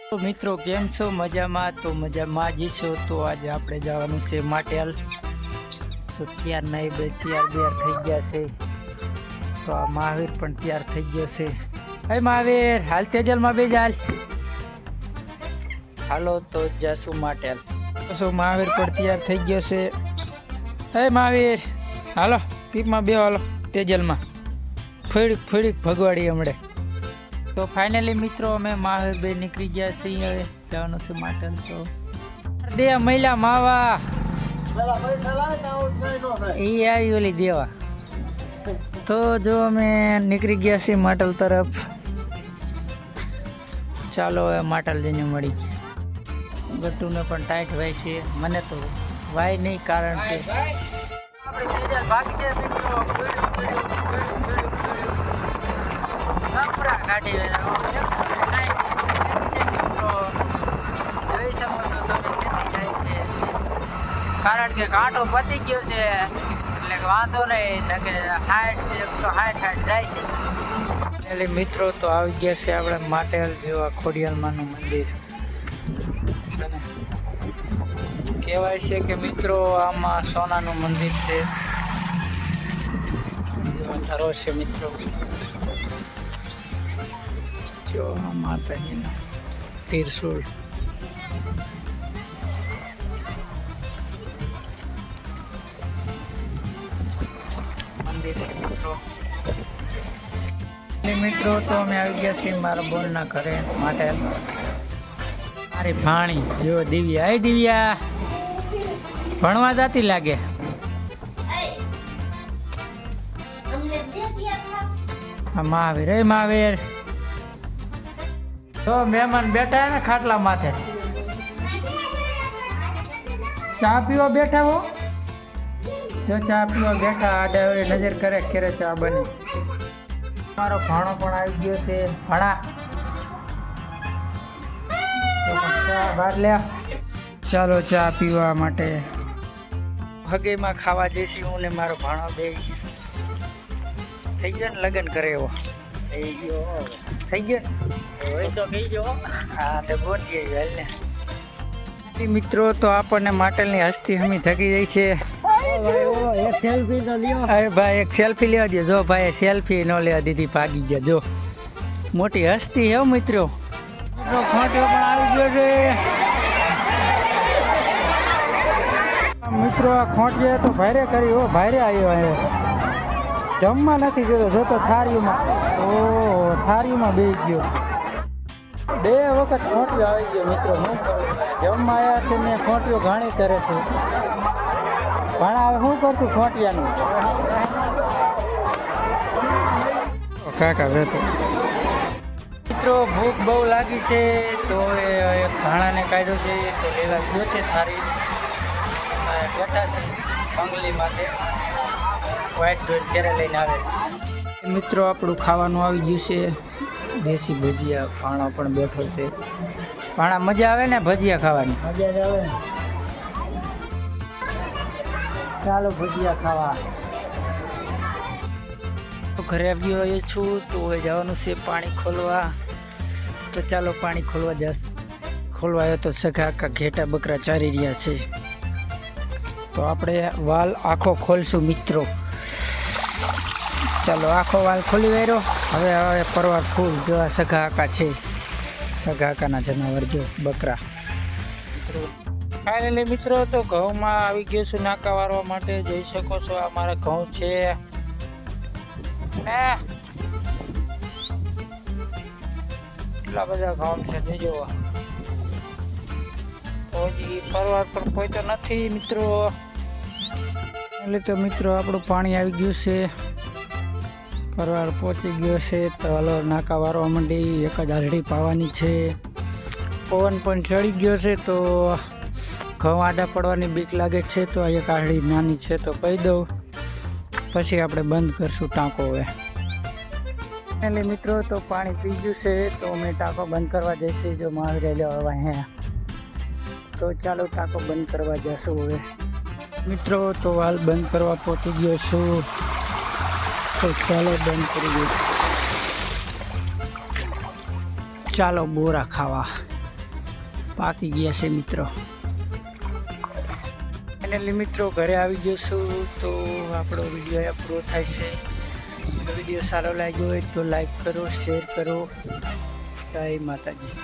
તો મિત્રો કેમ છો? મજામાં? તો મજામાં જ છો. તો આજે આપણે જવાનું છે માટેલ. તો તૈયાર નહીં બે તૈયાર થઈ ગયા છે. તો આ મહાવીર પણ તૈયાર થઈ ગયો છે. હે મહાવીર, હાલ તેજલમાં બે હાલ. હાલો તો જશું માટેલ. તો મહાવીર પણ તૈયાર થઈ ગયો છે. હે મહાવીર, હાલો પીપમાં બે હાલો તેજલમાં. ફળીક ભગવાડી હમણે. તો ફાઇનલી મિત્રો અમે મહાવીર બે નીકળી ગયા છીએ. હવે જવાનું છે માટેલ. તો દે મહિલા માવા એ આવી ઓલી દેવા. તો જો અમે નીકળી ગયા છીએ માટેલ તરફ. ચાલો હવે માટેલ જઈને મળી. ગટ્ટુને પણ ટાઈટ હોય છે, મને તો વાય નહીં, કારણ કે ભાગી છે મિત્રો. ગાડી જોઈ શકો છો તમે જાય છે, કારણ કે કાંટો પતી ગયો છે એટલે વાંધો નહીં. કે 160 જાય છે. એટલે મિત્રો તો આવી ગયા છે આપણે માટેલ જેવા ખોડિયાલમાંનું મંદિર. કહેવાય છે કે મિત્રો આમાં સોનાનું મંદિર છે. ધરો છે મિત્રો. જો માતાજીનો ત્રિશૂળ. મંદિર છે મિત્રો. મિત્રો તો અમે આવી ગયા છીએ મારા બોનના ઘરે માટેલ. મારી ભાણી જો દિવ્યા. હે દિવ્યા, ભણવા જતી લાગે. મહાવીર, હે મહાવીર. તો મહેમાન બેઠા ને ખાટલા માથે, ચા પીવા બેઠા હો. જો ચા પીવા બેઠા, આડે નજર કરે ક્યારે ચા બને. મારો ભાણો પણ આવી ગયો છે. ભાણા ચા બહાર લે. ચાલો ચા પીવા માટે હગેમાં ખાવા જઈશી હું ને મારો ભાણો બે. થઈ ગયો ને લગ્ન કરે એવો. થઈ ગયો તો થઈ ગયો. હા તો ગોઠીએ હાલ ને મિત્રો. તો આપણને માટેલની હસ્તી હમી થકી જાય છે. એક સેલ્ફી તો લ્યો. અરે ભાઈ એક સેલ્ફી લેવા દો. જો ભાઈ સેલ્ફી ન લેવા દીધી, ભાગી ગયા. જો મોટી હસ્તી હે મિત્રો. ખોટિયો પણ આવી ગયો છે મિત્રો. આ ખોટીએ તો ભારે કરી હો, ભારે આવ્યો. જમવા નથી જતો, જોતો થાળીમાં. ઓહો, થાળીમાં બેસી ગયો. 2 વખત ખોટીઓ આવી ગયો મિત્રો. શું કરું, જમવા આવ્યા છે ને ખોટીઓ ઘણી કરે છે. પણ હવે શું કરતું ખોટિયાનું. કાકા જતો મિત્રો. ભૂખ બહુ લાગી છે તો એ ભાણાને કાઢ્યો છે. તો લેવા ગયો છે થાળી. બેઠા છે બંગલી માટે. વ્હાઈટ ડોર ક્યારે લઈને આવે મિત્રો. આપણું ખાવાનું આવી ગયું છે. દેશી ભજીયા. ભાણો પણ બેઠો છે. ભાણા મજા આવે ને ભજીયા ખાવાની? મજા જ આવે. ચાલો ભજીયા ખાવા. ઘરે આવ્યો એ છું તો હવે જવાનું છે પાણી ખોલવા. તો ચાલો પાણી ખોલવા આવ્યો તો સગા આખા ઘેટા બકરા ચારી રહ્યા છે. તો આપણે વાલ આખો ખોલશું મિત્રો. ચાલો આખો વાલ ખોલી વાર્યો. હવે પરવાર ફૂલ જેવા સગા આકા છે. સગા આકાના જનાવર જો બકરા. ફાઇનલી મિત્રો તો ઘઉંમાં આવી ગયો છું નાકા વારવા માટે. જોઈ શકો છો આ મારા ઘઉં છે. કેટલા બધા ઘઉં છે જોજો. હજી પરવાર પર કોઈ તો નથી મિત્રો. એટલે તો મિત્રો આપણું પાણી આવી ગયું છે. પરવાર પહોંચી ગયો છે. તો હાલો નાકા વારવા માંડી. એક જ આલડી પાવાની છે. પવન પણ ચડી ગયો છે તો ઘઉં આડા પડવાની બીક લાગે છે. તો એક આલડી નાની છે તો કહી દઉં, પછી આપણે બંધ કરશું ટાંકો. હવે એટલે મિત્રો તો પાણી પી ગયું છે તો અમે ટાંકો બંધ કરવા જઈશું. જો મહાવીર લેવા હે તો ચાલો ટાંકો બંધ કરવા જશું. હવે મિત્રો તો હાલ બંધ કરવા પહોંચી ગયો છું. તો ચાલો બંધ કરી દઈએ. ચાલો બોરા ખાવા. પાકી ગયા છે મિત્રો. ફાઇનલી મિત્રો ઘરે આવી ગયો છું, તો આપણો વિડીયો અહીંયા પૂરો થાય છે. વિડીયો સારો લાગ્યો હોય તો લાઈક કરો, શેર કરો. જય માતાજી.